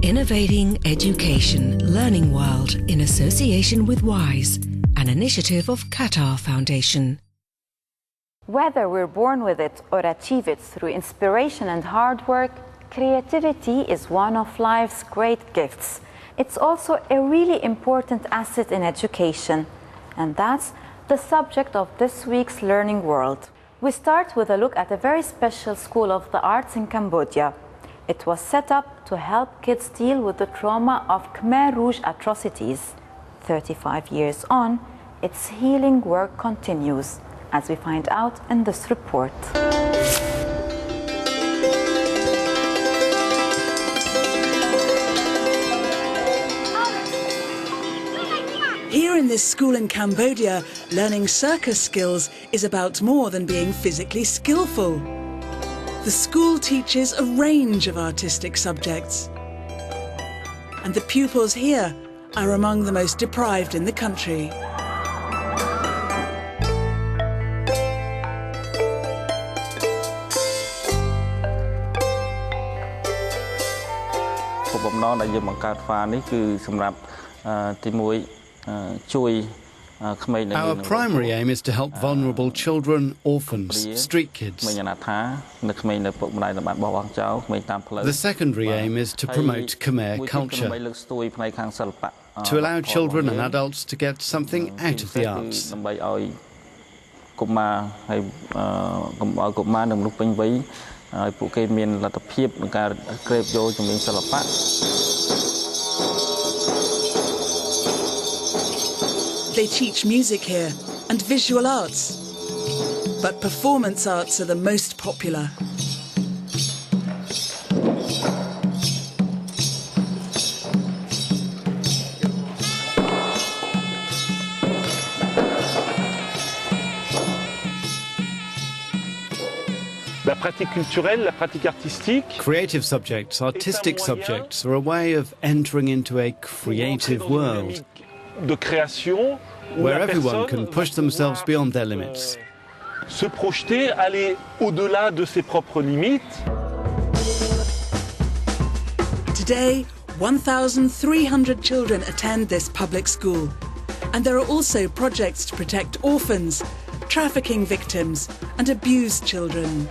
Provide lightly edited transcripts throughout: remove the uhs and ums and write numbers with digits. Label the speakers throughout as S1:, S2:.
S1: Innovating Education Learning World in association with WISE, an initiative of Qatar Foundation.
S2: Whether we're born with it or achieve it through inspiration and hard work, creativity is one of life's great gifts. It's also a really important asset in education, and that's the subject of this week's Learning World. We start with a look at a very special school of the arts in Cambodia. It was set up to help kids deal with the trauma of Khmer Rouge atrocities. 35 years on, its healing work continues, as we find out in this report.
S3: Here in this school in Cambodia, learning circus skills is about more than being physically skillful. The school teaches a range of artistic subjects. And the pupils here are among the most deprived in the country.
S4: Our primary aim is to help vulnerable children, orphans, street kids. The secondary aim is to promote Khmer culture, to allow children and adults to get something out of the arts.
S3: They teach music here and visual arts, but performance arts are the most popular.
S5: La pratique culturelle, la pratique artistique.
S4: Creative subjects, artistic subjects are a way of entering into a creative world where everyone can push themselves beyond their limits.
S5: Se projeter, aller au-delà de ses propres limites.
S3: Today, 1,300 children attend this public school, and there are also projects to protect orphans, trafficking victims, and abused children.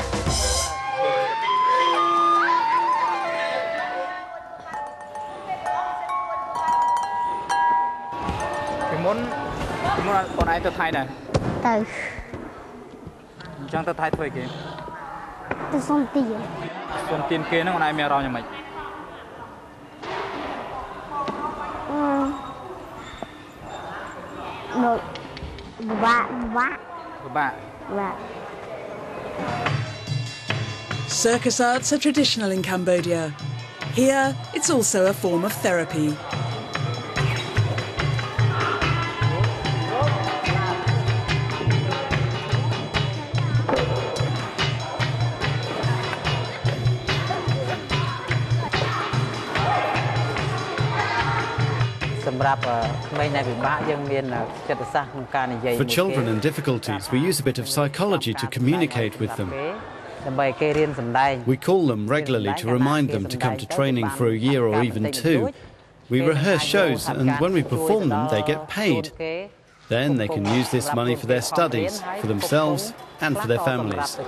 S3: Circus arts are traditional in Cambodia. Here, it's also a form of therapy.
S4: For children in difficulties, we use a bit of psychology to communicate with them. We call them regularly to remind them to come to training for a year or even 2. We rehearse shows, and when we perform them, they get paid. Then they can use this money for their studies, for themselves and for their families.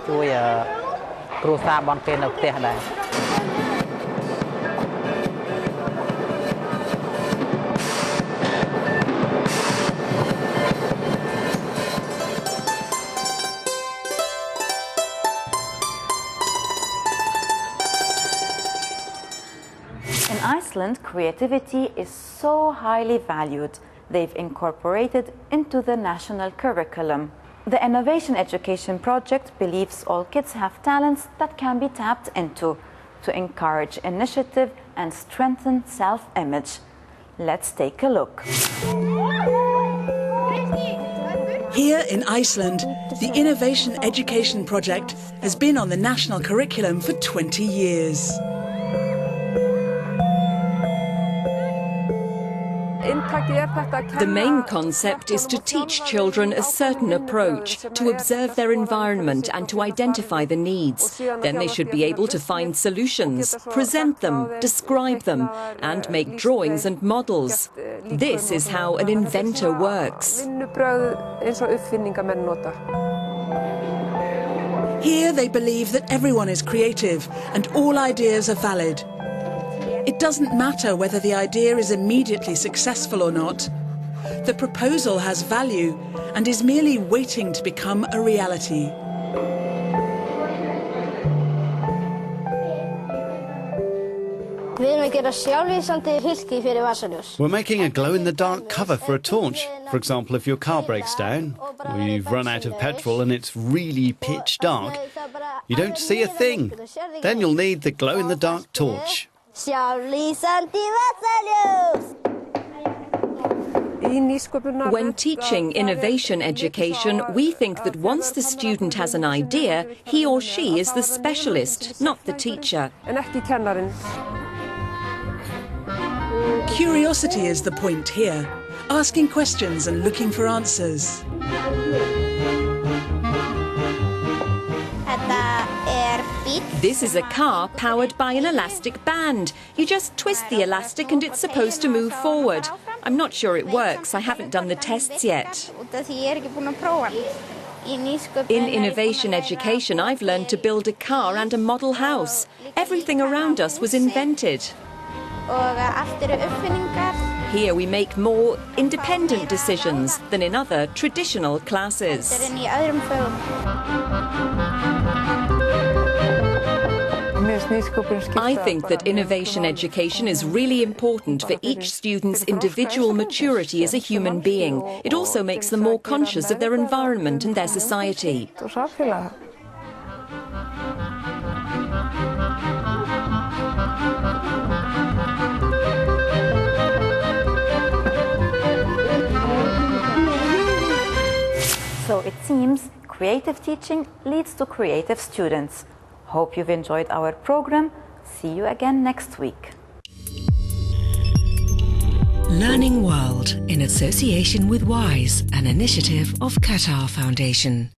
S2: In Iceland, creativity is so highly valued, they've incorporated into the national curriculum. The Innovation Education Project believes all kids have talents that can be tapped into to encourage initiative and strengthen self-image. Let's take a look.
S3: Here in Iceland, the Innovation Education Project has been on the national curriculum for 20 years.
S6: The main concept is to teach children a certain approach, to observe their environment and to identify the needs. Then they should be able to find solutions, present them, describe them, and make drawings and models. This is how an inventor works.
S3: Here they believe that everyone is creative and all ideas are valid. It doesn't matter whether the idea is immediately successful or not. The proposal has value and is merely waiting to become a reality.
S4: We're making a glow-in-the-dark cover for a torch. For example, if your car breaks down, or you've run out of petrol and it's really pitch dark, you don't see a thing. Then you'll need the glow-in-the-dark torch.
S6: When teaching innovation education, we think that once the student has an idea, he or she is the specialist, not the teacher.
S3: Curiosity is the point here, asking questions and looking for answers.
S6: This is a car powered by an elastic band. You just twist the elastic and it's supposed to move forward. I'm not sure it works. I haven't done the tests yet. In innovation education, I've learned to build a car and a model house. Everything around us was invented. Here we make more independent decisions than in other traditional classes. I think that innovation education is really important for each student's individual maturity as a human being. It also makes them more conscious of their environment and their society.
S2: So it seems creative teaching leads to creative students. Hope you've enjoyed our program. See you again next week.
S1: Learning World in association with WISE, an initiative of Qatar Foundation.